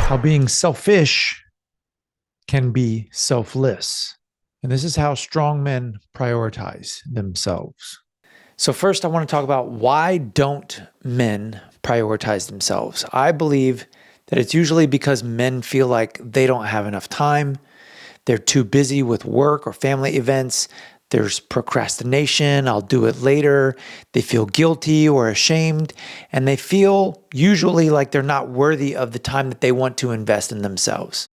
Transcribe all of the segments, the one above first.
how being selfish can be selfless. And this is how strong men prioritize themselves. So first I want to talk about why don't men prioritize themselves? I believe that it's usually because men feel like they don't have enough time. They're too busy with work or family events. There's procrastination. I'll do it later. They feel guilty or ashamed, and they feel usually like they're not worthy of the time that they want to invest in themselves.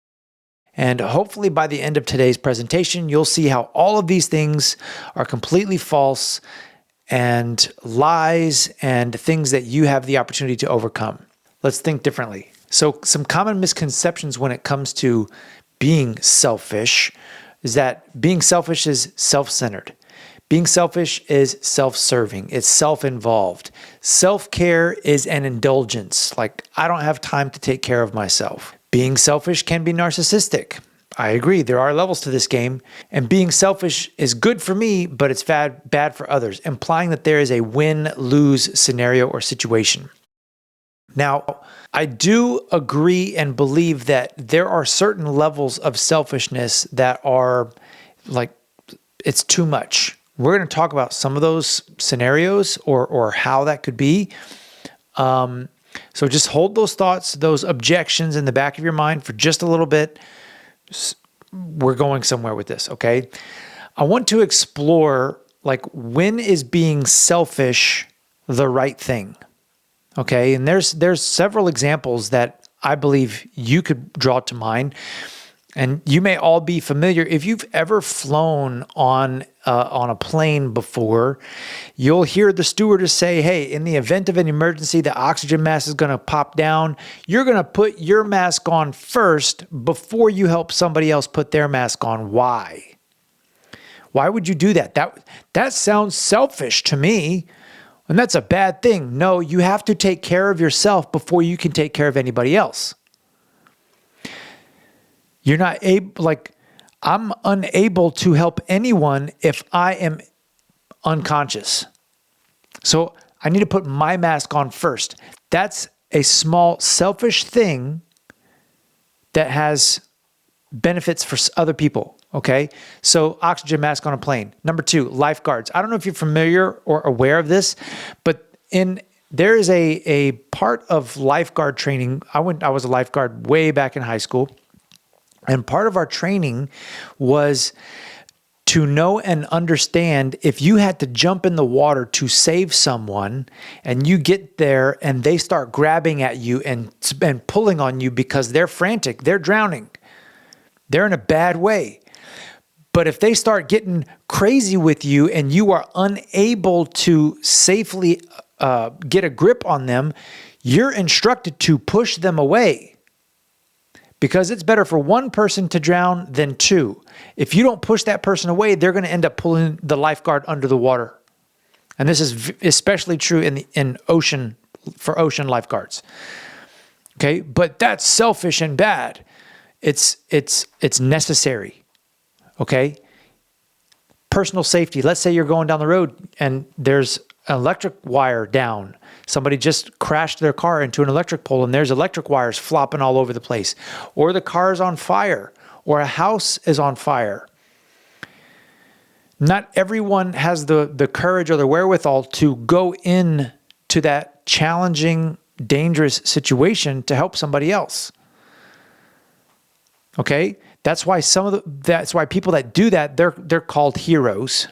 And hopefully by the end of today's presentation, you'll see how all of these things are completely false and lies and things that you have the opportunity to overcome. Let's think differently. So some common misconceptions when it comes to being selfish is that being selfish is self-centered. Being selfish is self-serving. It's self-involved. Self-care is an indulgence. Like, I don't have time to take care of myself. Being selfish can be narcissistic. I agree, there are levels to this game. And being selfish is good for me, but it's bad for others, implying that there is a win-lose scenario or situation. Now, I do agree and believe that there are certain levels of selfishness that are like, it's too much. We're going to talk about some of those scenarios or how that could be. So just hold those thoughts, those objections in the back of your mind for just a little bit. We're going somewhere with this, okay? I want to explore, like, when is being selfish the right thing? Okay, and there's several examples that I believe you could draw to mind, and you may all be familiar. If you've ever flown on a plane before, you'll hear the stewardess say, "Hey, in the event of an emergency, the oxygen mask is going to pop down. You're going to put your mask on first before you help somebody else put their mask on." Why? Why would you do that? That sounds selfish to me. And that's a bad thing. No, you have to take care of yourself before you can take care of anybody else. You're not able, like, I'm unable to help anyone if I am unconscious. So I need to put my mask on first. That's a small selfish thing that has benefits for other people. Okay, so oxygen mask on a plane. Number two, lifeguards. I don't know if you're familiar or aware of this, but there is a part of lifeguard training. I was a lifeguard way back in high school, and part of our training was to know and understand if you had to jump in the water to save someone, and you get there and they start grabbing at you and pulling on you because they're frantic, they're drowning, they're in a bad way. But if they start getting crazy with you and you are unable to safely get a grip on them, you're instructed to push them away, because it's better for one person to drown than two. If you don't push that person away, they're going to end up pulling the lifeguard under the water. And this is especially true in ocean, for ocean lifeguards. Okay, but that's selfish and bad. It's necessary. Okay. Personal safety. Let's say you're going down the road and there's an electric wire down. Somebody just crashed their car into an electric pole and there's electric wires flopping all over the place. Or the car is on fire, or a house is on fire. Not everyone has the courage or the wherewithal to go in to that challenging, dangerous situation to help somebody else. Okay? That's why people that do that, they're called heroes.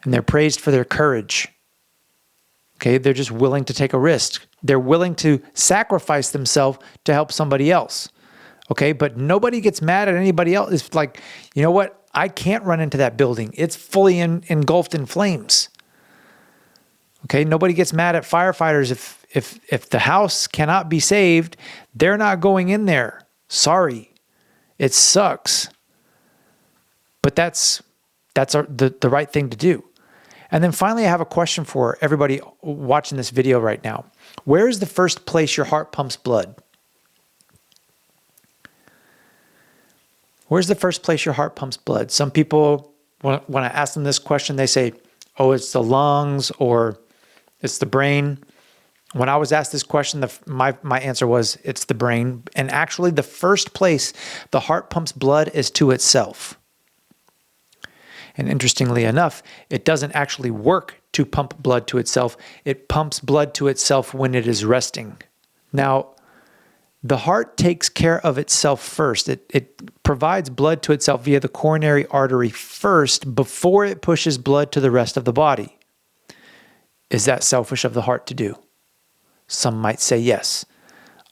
And they're praised for their courage. Okay? They're just willing to take a risk. They're willing to sacrifice themselves to help somebody else. Okay? But nobody gets mad at anybody else. It's like, you know what? I can't run into that building. It's fully engulfed in flames. Okay? Nobody gets mad at firefighters if the house cannot be saved. They're not going in there. Sorry. It sucks, but that's the right thing to do. And then finally, I have a question for everybody watching this video right now. Where is the first place your heart pumps blood? Where's the first place your heart pumps blood? Some people, when I ask them this question, they say, oh, it's the lungs, or it's the brain, When I was asked this question, my answer was, it's the brain. And actually, the first place the heart pumps blood is to itself. And interestingly enough, it doesn't actually work to pump blood to itself. It pumps blood to itself when it is resting. Now, the heart takes care of itself first. It provides blood to itself via the coronary artery first before it pushes blood to the rest of the body. Is that selfish of the heart to do? Some might say yes.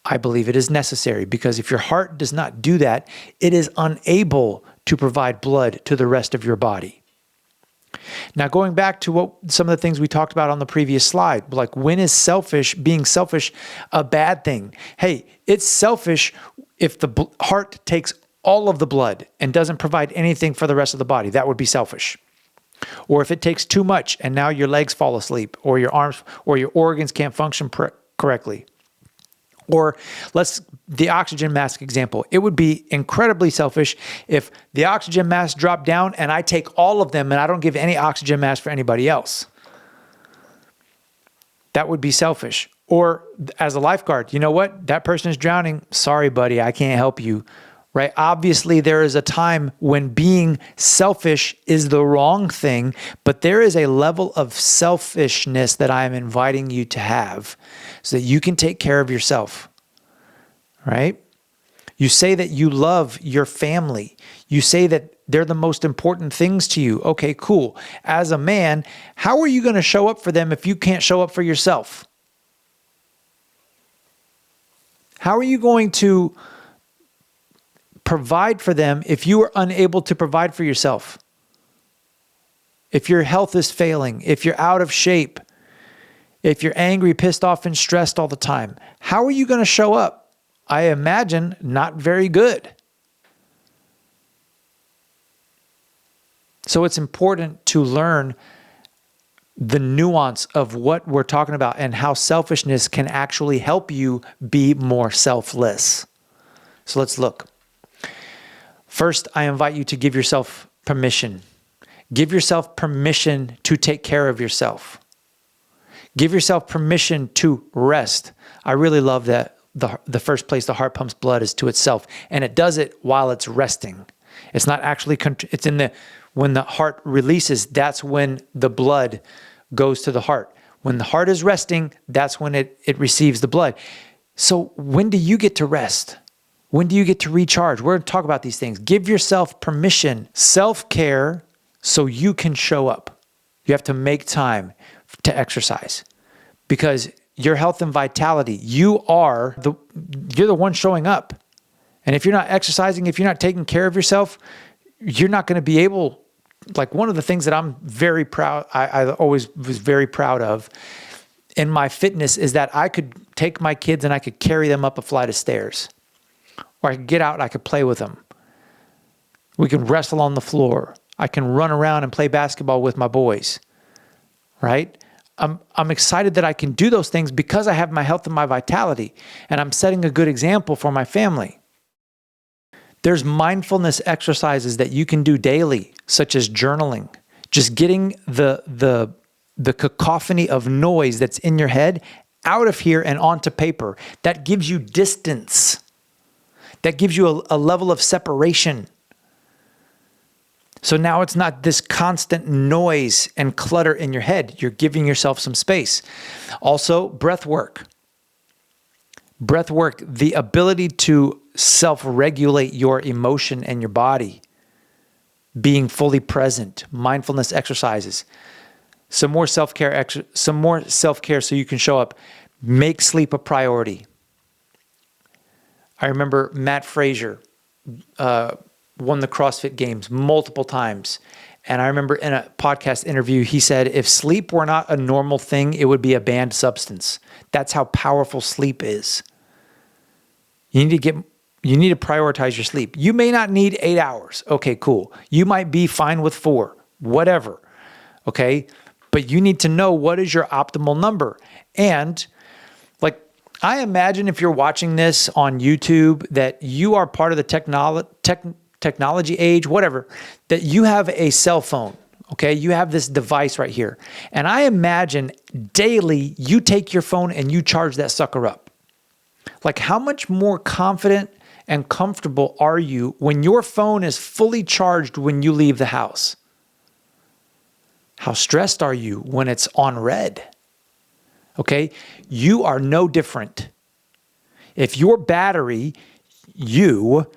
I believe it is necessary, because if your heart does not do that, it is unable to provide blood to the rest of your body. Now, going back to some of the things we talked about on the previous slide, like, when is being selfish a bad thing? Hey, it's selfish if the heart takes all of the blood and doesn't provide anything for the rest of the body. That would be selfish. Or if it takes too much and now your legs fall asleep, or your arms or your organs can't function correctly. Or the oxygen mask example. It would be incredibly selfish if the oxygen mask dropped down and I take all of them and I don't give any oxygen mask for anybody else. That would be selfish. Or as a lifeguard, you know what? That person is drowning. Sorry, buddy, I can't help you. Right? Obviously, there is a time when being selfish is the wrong thing, but there is a level of selfishness that I am inviting you to have so that you can take care of yourself. Right? You say that you love your family. You say that they're the most important things to you. Okay, cool. As a man, how are you going to show up for them if you can't show up for yourself? How are you going to provide for them if you are unable to provide for yourself? If your health is failing, if you're out of shape, if you're angry, pissed off, and stressed all the time, how are you going to show up? I imagine not very good. So it's important to learn the nuance of what we're talking about and how selfishness can actually help you be more selfless. So let's look. First, I invite you to give yourself permission. Give yourself permission to take care of yourself. Give yourself permission to rest. I really love that the first place the heart pumps blood is to itself, and it does it while it's resting. It's not actually, when the heart releases, that's when the blood goes to the heart. When the heart is resting, that's when it receives the blood. So when do you get to rest? When do you get to recharge? We're going to talk about these things. Give yourself permission, self-care, so you can show up. You have to make time to exercise, because your health and vitality, you're the one showing up. And if you're not exercising, if you're not taking care of yourself, you're not going to be able, like, one of the things that I'm very proud, I always was very proud of in my fitness is that I could take my kids and I could carry them up a flight of stairs. Or I could get out and I could play with them. We can wrestle on the floor. I can run around and play basketball with my boys, right? I'm excited that I can do those things because I have my health and my vitality, and I'm setting a good example for my family. There's mindfulness exercises that you can do daily, such as journaling. Just getting the cacophony of noise that's in your head out of here and onto paper. That gives you distance. That gives you a level of separation. So now it's not this constant noise and clutter in your head. You're giving yourself some space. Also, breath work. Breath work, the ability to self-regulate your emotion and your body. Being fully present, mindfulness exercises. Some more self-care so you can show up. Make sleep a priority. I remember Matt Frazier won the CrossFit Games multiple times. And I remember in a podcast interview, he said, if sleep were not a normal thing, it would be a banned substance. That's how powerful sleep is. You need to prioritize your sleep. You may not need 8 hours. Okay, cool. You might be fine with 4, whatever. Okay. But you need to know what is your optimal number. And I imagine if you're watching this on YouTube that you are part of the technology age, whatever, that you have a cell phone, Okay, you have this device right here. And I imagine daily you take your phone and you charge that sucker up. Like, how much more confident and comfortable are you when your phone is fully charged when you leave the house? How stressed are you when it's on red? Okay, you are no different. If your battery, you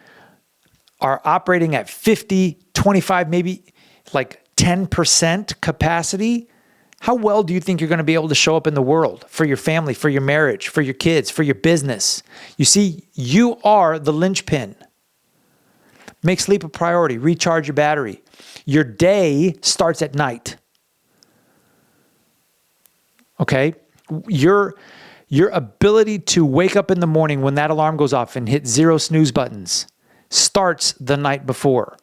are operating at 50, 25, maybe like 10% capacity, how well do you think you're going to be able to show up in the world for your family, for your marriage, for your kids, for your business? You see, you are the linchpin. Make sleep a priority. Recharge your battery. Your day starts at night. Okay? Your ability to wake up in the morning when that alarm goes off and hit 0 snooze buttons starts the night before.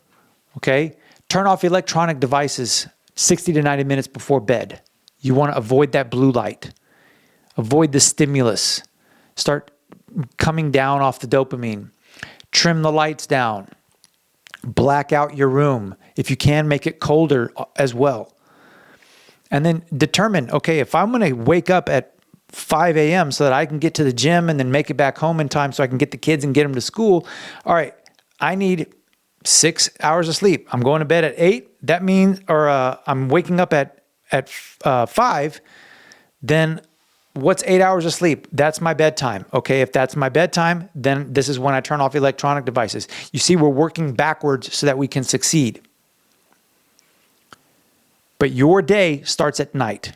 Okay? Turn off electronic devices 60 to 90 minutes before bed. You want to avoid that blue light. Avoid the stimulus. Start coming down off the dopamine. Trim the lights down. Black out your room. If you can, make it colder as well. And then determine, okay, if I'm going to wake up at 5 a.m. so that I can get to the gym and then make it back home in time so I can get the kids and get them to school, all right, I need 6 hours of sleep. I'm going to bed at 8. That means, I'm waking up at 5. Then what's 8 hours of sleep? That's my bedtime. Okay, if that's my bedtime, then this is when I turn off electronic devices. You see, we're working backwards so that we can succeed. But your day starts at night.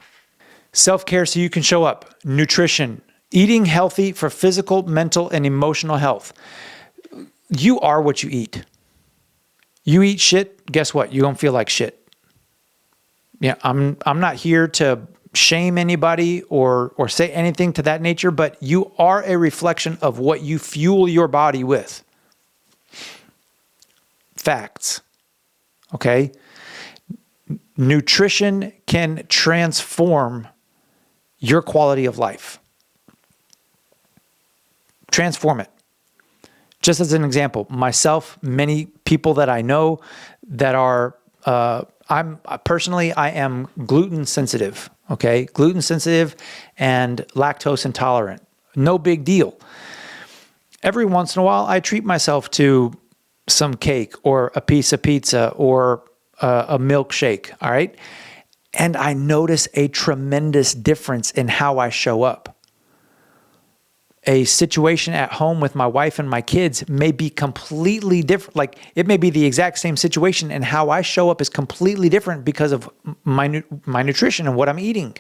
Self-care so you can show up. Nutrition. Eating healthy for physical, mental, and emotional health. You are what you eat. You eat shit, guess what? You're going to feel like shit. Yeah, I'm not here to shame anybody or say anything to that nature, but you are a reflection of what you fuel your body with. Facts. Okay? Nutrition can transform your quality of life. Transform it. Just as an example, myself, many people that I know that are, I am gluten sensitive, okay? Gluten sensitive and lactose intolerant. No big deal. Every once in a while, I treat myself to some cake or a piece of pizza or a milkshake, all right? And I notice a tremendous difference in how I show up. A situation at home with my wife and my kids may be completely different. Like, it may be the exact same situation, and how I show up is completely different because of my nutrition and what I'm eating.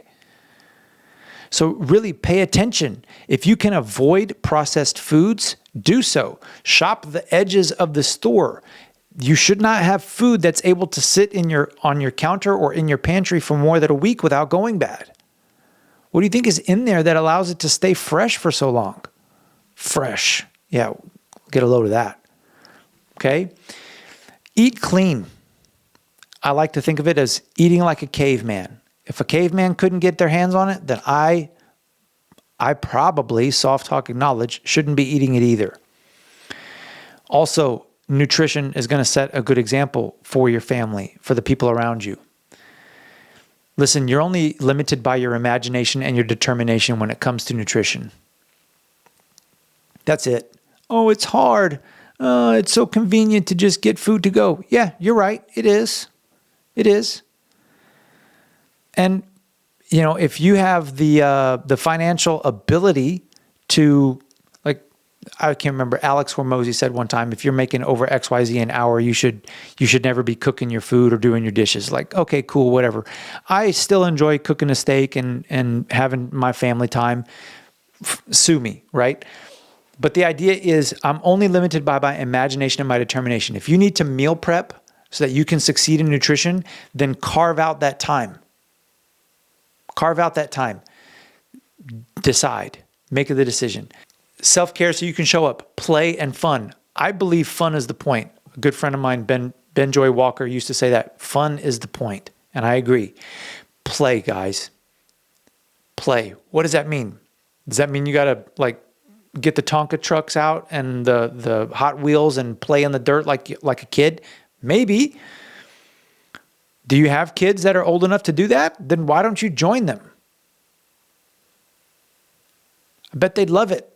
So really pay attention. If you can avoid processed foods, do so. Shop the edges of the store. You should not have food that's able to sit on your counter or in your pantry for more than a week without going bad. What do you think is in there that allows it to stay fresh for so long? Fresh. Yeah, get a load of that. Okay? Eat clean. I like to think of it as eating like a caveman. If a caveman couldn't get their hands on it, then I probably, soft talk acknowledge, shouldn't be eating it either. Also, nutrition is going to set a good example for your family, for the people around you. Listen, you're only limited by your imagination and your determination when it comes to nutrition. That's it. Oh, it's hard. It's so convenient to just get food to go. Yeah, you're right. It is. It is. And, you know, if you have the financial ability to, like, I can't remember, Alex Hormozy said one time, if you're making over XYZ an hour, you should never be cooking your food or doing your dishes. Like, okay, cool, whatever. I still enjoy cooking a steak and having my family time. Sue me, right? But the idea is I'm only limited by my imagination and my determination. If you need to meal prep so that you can succeed in nutrition, then carve out that time. Carve out that time. Decide. Make the decision. Self-care so you can show up. Play and fun. I believe fun is the point. A good friend of mine, Ben Joy Walker, used to say that. Fun is the point. And I agree. Play, guys. Play. What does that mean? Does that mean you got to, like, get the Tonka trucks out and the Hot Wheels and play in the dirt like a kid? Maybe. Do you have kids that are old enough to do that? Then why don't you join them? I bet they'd love it.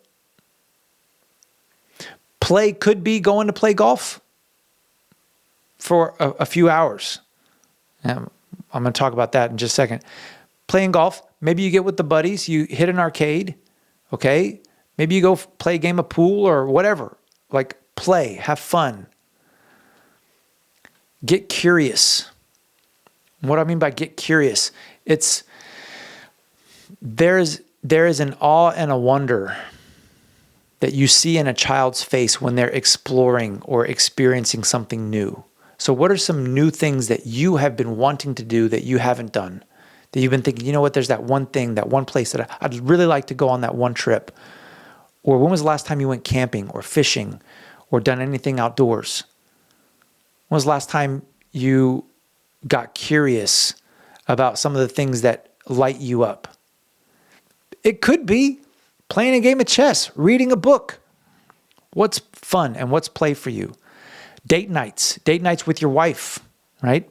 Play could be going to play golf for a few hours. I'm going to talk about that in just a second. Playing golf, maybe you get with the buddies, you hit an arcade, okay? Maybe you go play a game of pool or whatever. Like play, have fun. Get curious. What do I mean by get curious? There is an awe and a wonder that you see in a child's face when they're exploring or experiencing something new. So what are some new things that you have been wanting to do that you haven't done? That you've been thinking, you know what, there's that one thing, that one place that I'd really like to go on that one trip. Or when was the last time you went camping or fishing or done anything outdoors? When was the last time you got curious about some of the things that light you up? It could be playing a game of chess, reading a book. What's fun and what's play for you? Date nights with your wife, right?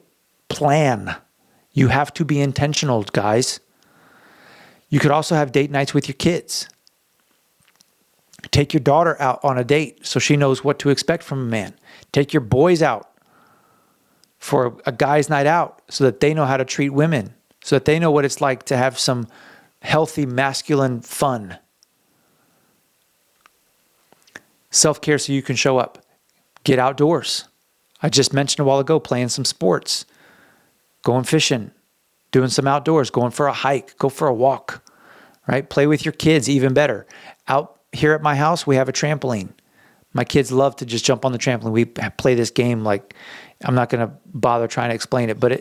Plan. You have to be intentional, guys. You could also have date nights with your kids. Take your daughter out on a date so she knows what to expect from a man. Take your boys out for a guy's night out so that they know how to treat women, so that they know what it's like to have some healthy masculine fun. Self-care so you can show up. Get outdoors. I just mentioned a while ago, playing some sports, going fishing, doing some outdoors, going for a hike, go for a walk, right? Play with your kids, even better. Out here at my house, we have a trampoline. My kids love to just jump on the trampoline. We play this game like, I'm not going to bother trying to explain it, but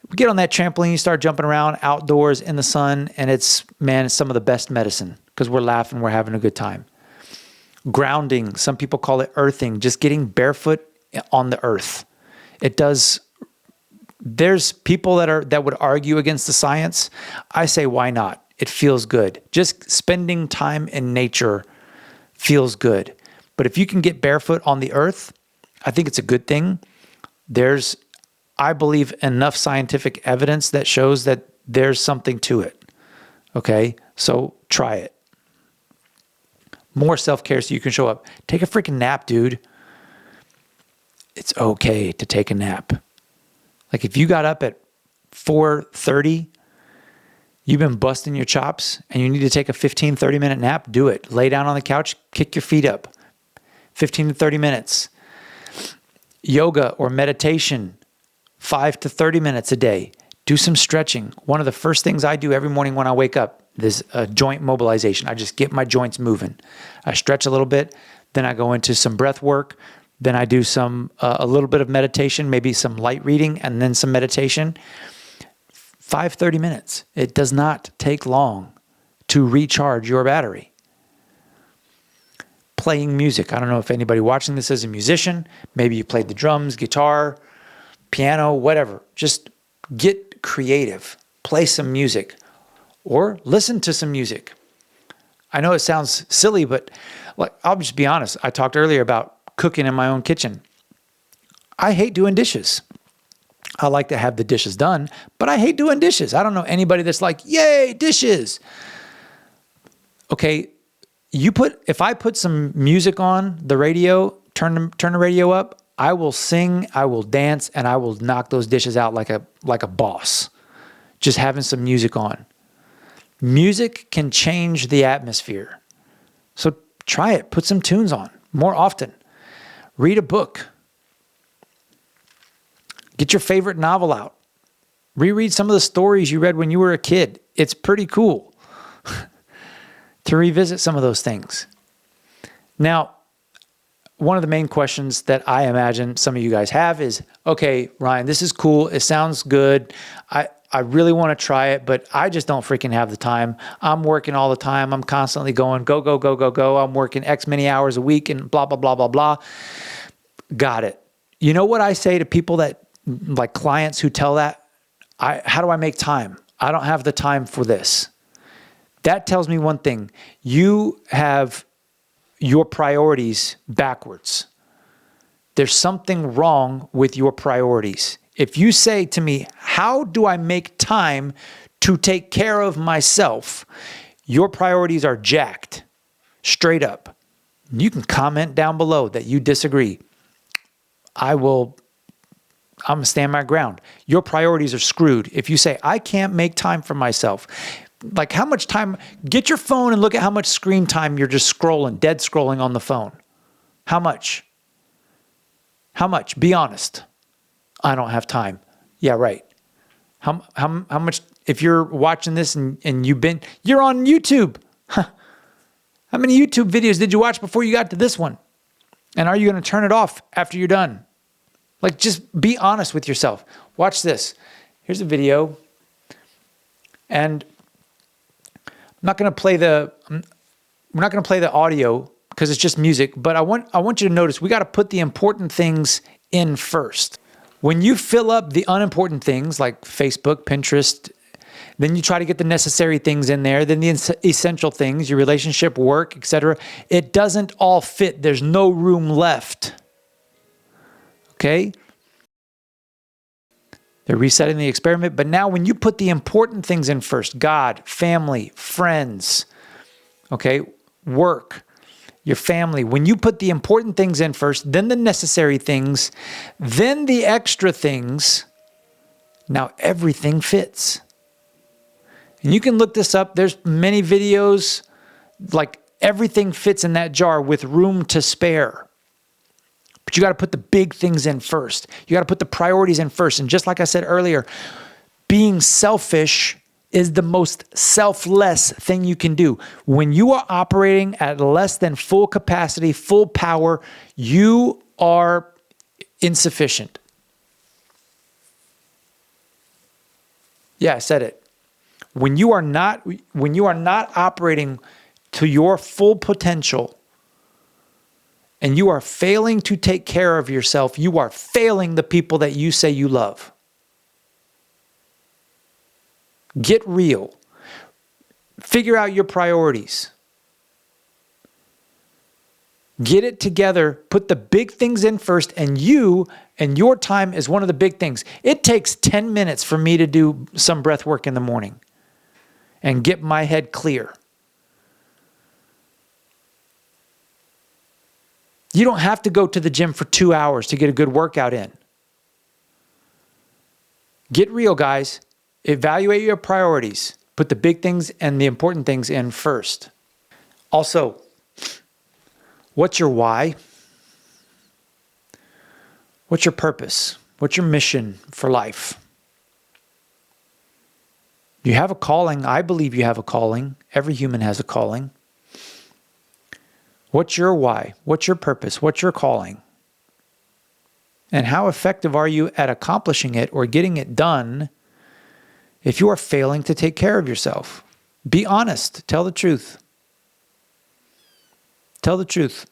we get on that trampoline, you start jumping around outdoors in the sun, and it's some of the best medicine because we're laughing, we're having a good time. Grounding, some people call it earthing, just getting barefoot on the earth. There's people that would argue against the science. I say, why not? It feels good. Just spending time in nature feels good. But if you can get barefoot on the earth, I think it's a good thing. There's, I believe, enough scientific evidence that shows that there's something to it. Okay? So try it. More self-care so you can show up. Take a freaking nap, dude. It's okay to take a nap. Like if you got up at 4:30, you've been busting your chops and you need to take a 15, 30-minute nap, do it. Lay down on the couch, kick your feet up. 15 to 30 minutes. Yoga or meditation, 5 to 30 minutes a day. Do some stretching. One of the first things I do every morning when I wake up is joint mobilization. I just get my joints moving. I stretch a little bit, then I go into some breath work, then I do a little bit of meditation, maybe some light reading, and then some meditation. 30 minutes. It does not take long to recharge your battery. Playing music. I don't know if anybody watching this is a musician. Maybe you played the drums, guitar, piano, whatever. Just get creative. Play some music or listen to some music. I know it sounds silly, but I'll just be honest. I talked earlier about cooking in my own kitchen. I hate doing dishes. I like to have the dishes done, but I hate doing dishes. I don't know anybody that's like, yay, dishes. Okay, if I put some music on the radio, turn the radio up, I will sing, I will dance, and I will knock those dishes out like a boss. Just having some music on. Music can change the atmosphere. So try it. Put some tunes on more often. Read a book. Get your favorite novel out. Reread some of the stories you read when you were a kid. It's pretty cool to revisit some of those things. Now, one of the main questions that I imagine some of you guys have is, okay, Ryan, this is cool. It sounds good. I really want to try it, but I just don't freaking have the time. I'm working all the time. I'm constantly going, go, go, go, go, go. I'm working X many hours a week and blah, blah, blah, blah, blah. Got it. You know what I say to people that, like clients who tell that? How do I make time? I don't have the time for this. That tells me one thing. You have your priorities backwards. There's something wrong with your priorities. If you say to me, how do I make time to take care of myself? Your priorities are jacked, straight up. You can comment down below that you disagree. I'm going to stand my ground. Your priorities are screwed. If you say, I can't make time for myself, like how much time, get your phone and look at how much screen time you're just scrolling, dead scrolling on the phone. How much? How much? Be honest. I don't have time. Yeah, right. How much, if you're watching this and you're on YouTube. Huh. How many YouTube videos did you watch before you got to this one? And are you going to turn it off after you're done? Like, just be honest with yourself. Watch this. Here's a video. And we're not going to play the audio because it's just music, but I want you to notice we got to put the important things in first. When you fill up the unimportant things like Facebook, Pinterest, then you try to get the necessary things in there, then the essential things, your relationship, work, etc. It doesn't all fit. There's no room left. Okay? They're resetting the experiment. But now when you put the important things in first, God, family, friends, okay, work, your family, when you put the important things in first, then the necessary things, then the extra things, now everything fits. And you can look this up. There's many videos, like everything fits in that jar with room to spare. But you got to put the big things in first. You got to put the priorities in first. And just like I said earlier, being selfish is the most selfless thing you can do. When you are operating at less than full capacity, full power, you are insufficient. Yeah, I said it. When you are not operating to your full potential and you are failing to take care of yourself, you are failing the people that you say you love. Get real. Figure out your priorities. Get it together. Put the big things in first, and your time is one of the big things. It takes 10 minutes for me to do some breath work in the morning and get my head clear. You don't have to go to the gym for 2 hours to get a good workout in. Get real, guys. Evaluate your priorities. Put the big things and the important things in first. Also, what's your why? What's your purpose? What's your mission for life? You have a calling. I believe you have a calling. Every human has a calling. What's your why? What's your purpose? What's your calling? And how effective are you at accomplishing it or getting it done if you are failing to take care of yourself? Be honest. Tell the truth. Tell the truth.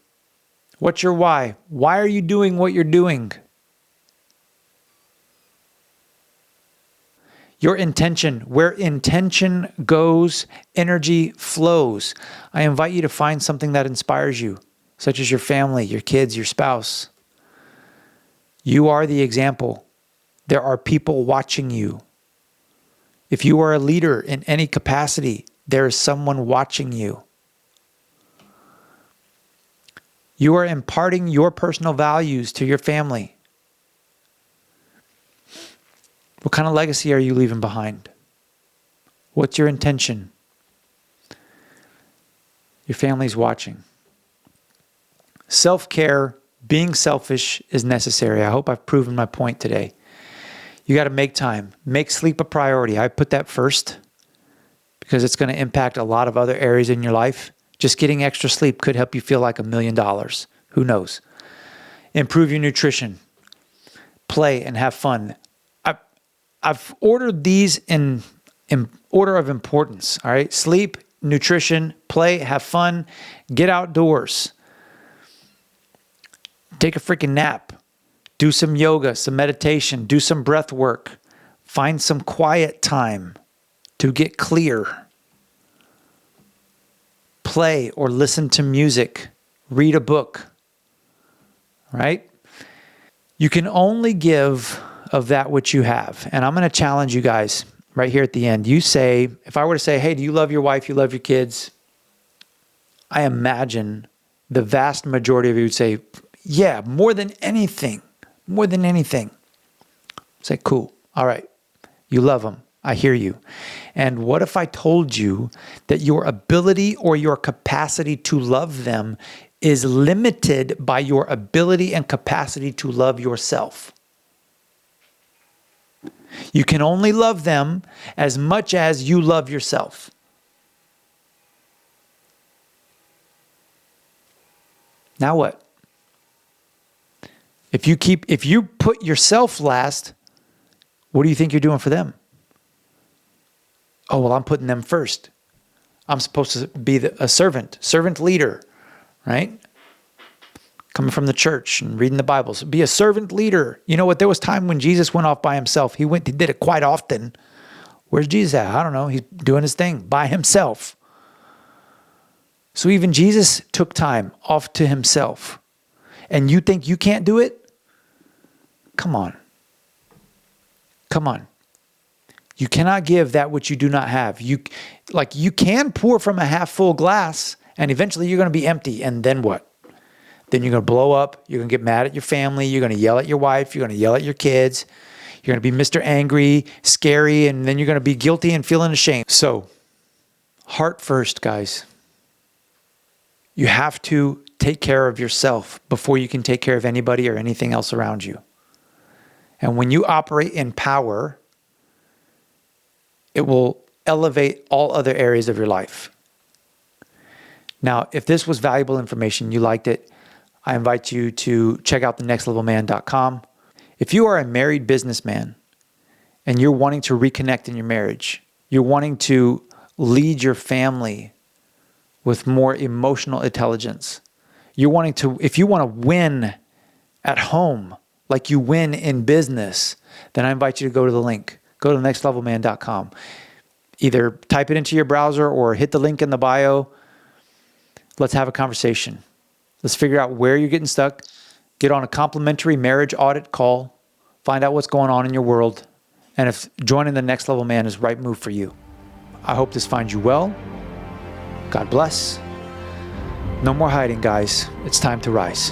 What's your why? Why are you doing what you're doing? Your intention. Where intention goes, energy flows. I invite you to find something that inspires you, such as your family, your kids, your spouse. You are the example. There are people watching you. If you are a leader in any capacity, there is someone watching you. You are imparting your personal values to your family. What kind of legacy are you leaving behind? What's your intention? Your family's watching. Self-care, being selfish is necessary. I hope I've proven my point today. You got to make time. Make sleep a priority. I put that first because it's going to impact a lot of other areas in your life. Just getting extra sleep could help you feel like $1 million. Who knows? Improve your nutrition. Play and have fun. I've ordered these in order of importance. All right. Sleep, nutrition, play, have fun, get outdoors. Take a freaking nap. Do some yoga, some meditation, do some breath work. Find some quiet time to get clear. Play or listen to music. Read a book. Right? You can only give of that which you have. And I'm going to challenge you guys right here at the end. You say, if I were to say, hey, do you love your wife? You love your kids? I imagine the vast majority of you would say, yeah, more than anything, more than anything. Say, cool. All right. You love them. I hear you. And what if I told you that your ability or your capacity to love them is limited by your ability and capacity to love yourself? You can only love them as much as you love yourself. Now what? If you put yourself last, what do you think you're doing for them? Oh, well, I'm putting them first. I'm supposed to be a servant leader, right? Coming from the church and reading the Bible. So be a servant leader. You know what? There was time when Jesus went off by himself. He did it quite often. Where's Jesus at? I don't know. He's doing his thing by himself. So even Jesus took time off to himself. And you think you can't do it? Come on. Come on. You cannot give that which you do not have. You can pour from a half full glass, and eventually you're going to be empty. And then what? Then you're going to blow up. You're going to get mad at your family. You're going to yell at your wife. You're going to yell at your kids. You're going to be Mr. Angry, scary, and then you're going to be guilty and feeling ashamed. So, heart first, guys. You have to take care of yourself before you can take care of anybody or anything else around you. And when you operate in power, it will elevate all other areas of your life. Now, if this was valuable information, you liked it, I invite you to check out thenextlevelman.com. If you are a married businessman and you're wanting to reconnect in your marriage, you're wanting to lead your family with more emotional intelligence, if you want to win at home like you win in business, then I invite you to go to the link. Go to thenextlevelman.com. Either type it into your browser or hit the link in the bio. Let's have a conversation. Let's figure out where you're getting stuck. Get on a complimentary marriage audit call. Find out what's going on in your world. And if joining the Next Level Man is the right move for you. I hope this finds you well. God bless. No more hiding, guys. It's time to rise.